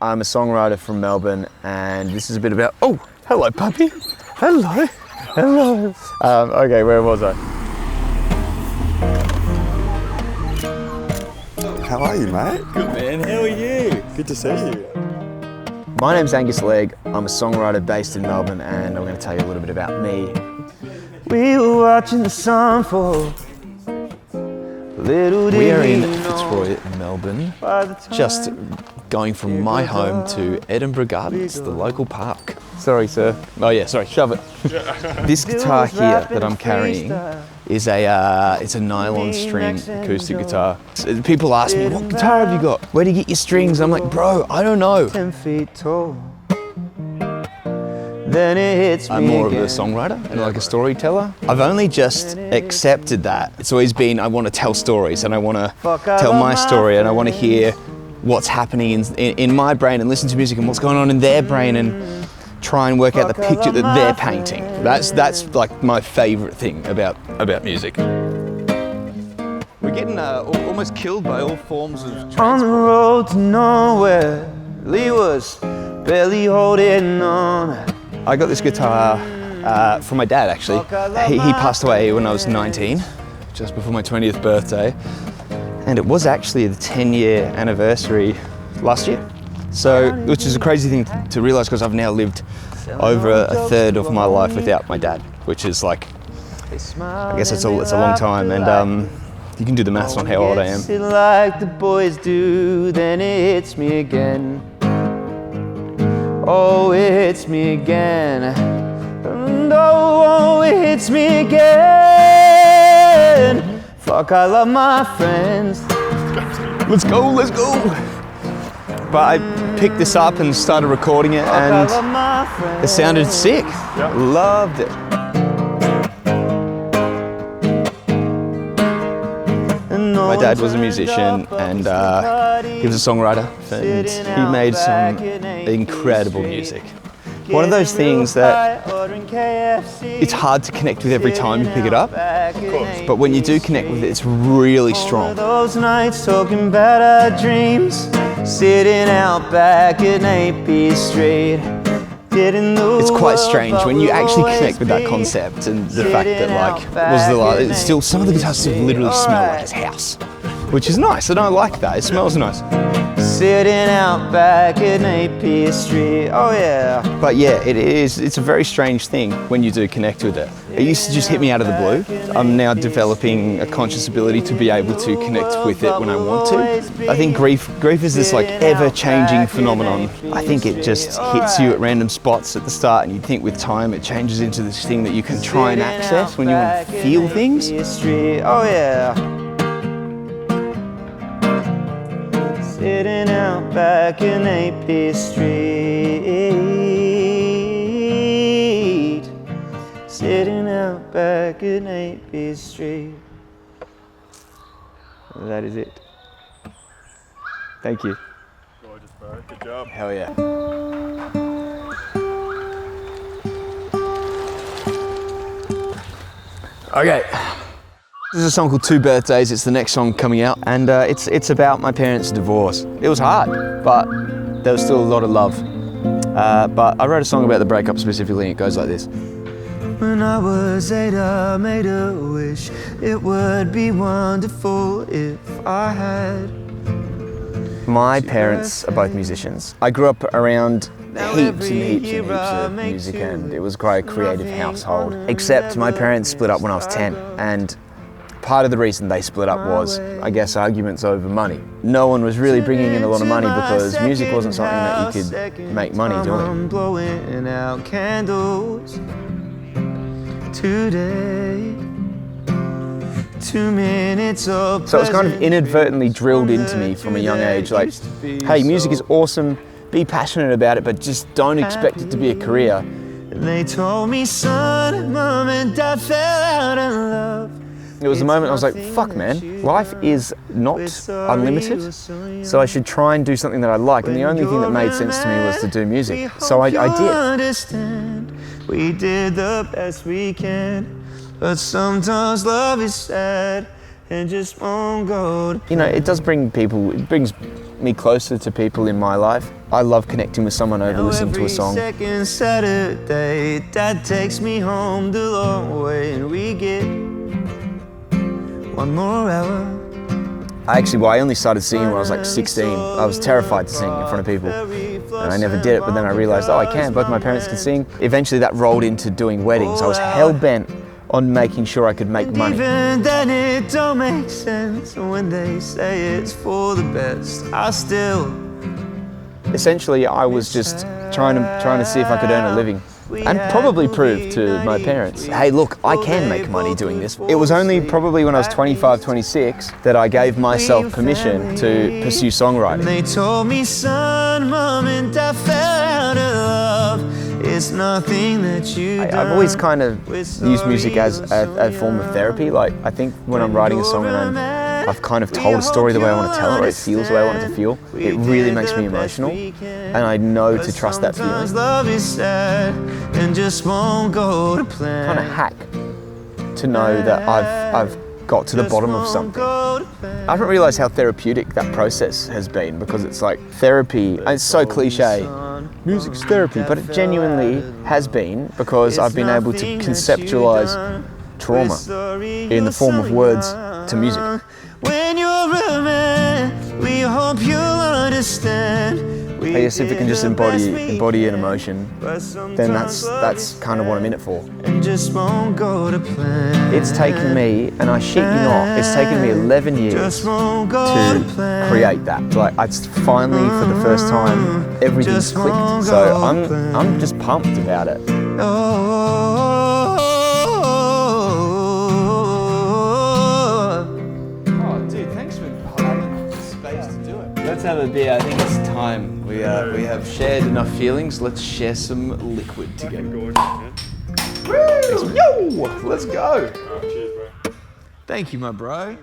I'm a songwriter from Melbourne, and this is a bit about... Oh, hello, puppy. Hello. Hello. Okay, where was I? How are you, mate? Good, man. How are you? Good to see you. My name's Angus Legg. I'm a songwriter based in Melbourne, and I'm going to tell you a little bit about me. We were watching the sun fall. We are in Fitzroy, Melbourne, just going from my home to Edinburgh Gardens, the local park. Sorry, sir. Oh yeah, sorry, shove it. This guitar here that I'm carrying is it's a nylon string acoustic guitar. People ask me, what guitar have you got? Where do you get your strings? I'm like, bro, I don't know. 10 feet tall. Then it hits me. I'm more of a songwriter and like a storyteller. I've only just accepted that. It's always been, I want to tell stories and I want to tell my story and I want to hear what's happening in my brain and listen to music and what's going on in their brain and try and work out the picture that they're painting. That's like my favorite thing about music. We're getting almost killed by all forms of transport. On the road to nowhere, Lee was barely holding on. I got this guitar from my dad, actually. He passed away when I was 19, just before my 20th birthday. And it was actually the 10-year anniversary last year. So, which is a crazy thing to realize because I've now lived over a third of my life without my dad, which is like, I guess it's a long time. And you can do the maths on how old I am. Like the boys do, then it hits me again. Oh, it hits me again. And oh, it hits me again. Fuck, I love my friends. Let's go, let's go. But I picked this up and started recording it, and it sounded sick. Yep. Loved it. My dad was a musician and he was a songwriter, and he made some incredible music. One of those things that it's hard to connect with every time you pick it up, but when you do connect with it, it's really strong. Those nights talking about our dreams, sitting out back at AP Street. It's quite strange when you actually connect with that concept and the fact that it's still, some of the guitars still literally smell like his house, which is nice. I don't like that. It smells nice. Sitting out back at AP Street, oh yeah. But yeah, it's a very strange thing when you do connect with it. It used to just hit me out of the blue. I'm now developing a conscious ability to be able to connect with it when I want to. I think grief is this like ever-changing phenomenon. I think it just hits you at random spots at the start, and you think with time it changes into this thing that you can try and access when you want to feel things. Oh yeah. Sitting out back in AP Street. Sitting out back in AP Street. That is it. Thank you. Gorgeous, bro. Good job. Hell yeah. Okay. This is a song called 2 Birthdays. It's the next song coming out, and it's about my parents' divorce. It was hard, but there was still a lot of love. But I wrote a song about the breakup specifically, and it goes like this. When I was 8, I made a wish. It would be wonderful if I had. My parents are both musicians. I grew up around heaps and heaps and heaps of music, and it was quite a creative household. Except my parents split up when I was 10, and part of the reason they split up was, I guess, arguments over money. No one was really bringing in a lot of money because music wasn't something that you could make money doing. Blowing out candles today. 2 minutes of so it was kind of inadvertently drilled into me from a young age, like, hey, music is awesome, be passionate about it, but just don't expect it to be a career. They told me, son, mom and dad fell out of love. It was the moment I was like, fuck man, life is not unlimited, so I should try and do something that I like, and the only thing that made sense to me was to do music, so I did. We did the best we can, but sometimes love is sad and just won't go. You know, it does bring people, it brings me closer to people in my life. I love connecting with someone over listening to a song. Second Saturday, Dad takes me home the long way, and we get one more hour. I only started singing when I was like 16. I was terrified to sing in front of people, and I never did it, but then I realized, oh, I can, both my parents can sing. Eventually that rolled into doing weddings. I was hell-bent on making sure I could make money. Even then it don't make sense when they say it's for the best. I still... Essentially, I was just trying to see if I could earn a living, and probably prove to my parents, hey look, I can make money doing this. It was only probably when I was 25, 26 that I gave myself permission to pursue songwriting. They told me, son, Mom and Dad fell out of love. It's nothing that you done. I've always kind of used music as a form of therapy. Like, I think when I'm writing a song and I've kind of told a story the way I want to tell it, or it feels the way I want it to feel, it really makes me emotional, and I know to trust that feeling. Love is sad and just won't go to plan. Kind of hack to know that I've got to the bottom of something. I haven't realised how therapeutic that process has been, because it's like therapy, and it's so cliche, music's therapy, but it genuinely has been, because I've been able to conceptualise trauma in the form of words to music. When you're a man, we hope you'll understand. I guess if it can just embody an emotion, then that's kind of what I'm in it for. And just won't go to plan. It's taken me, and I shit you not, it's taken me 11 years to create that. Like, it's finally, for the first time, everything's clicked. So I'm just pumped about it. Let's have a beer. I think it's time. We have shared enough feelings. Let's share some liquid together. Yo! Let's go. Cheers, bro. Thank you, my bro.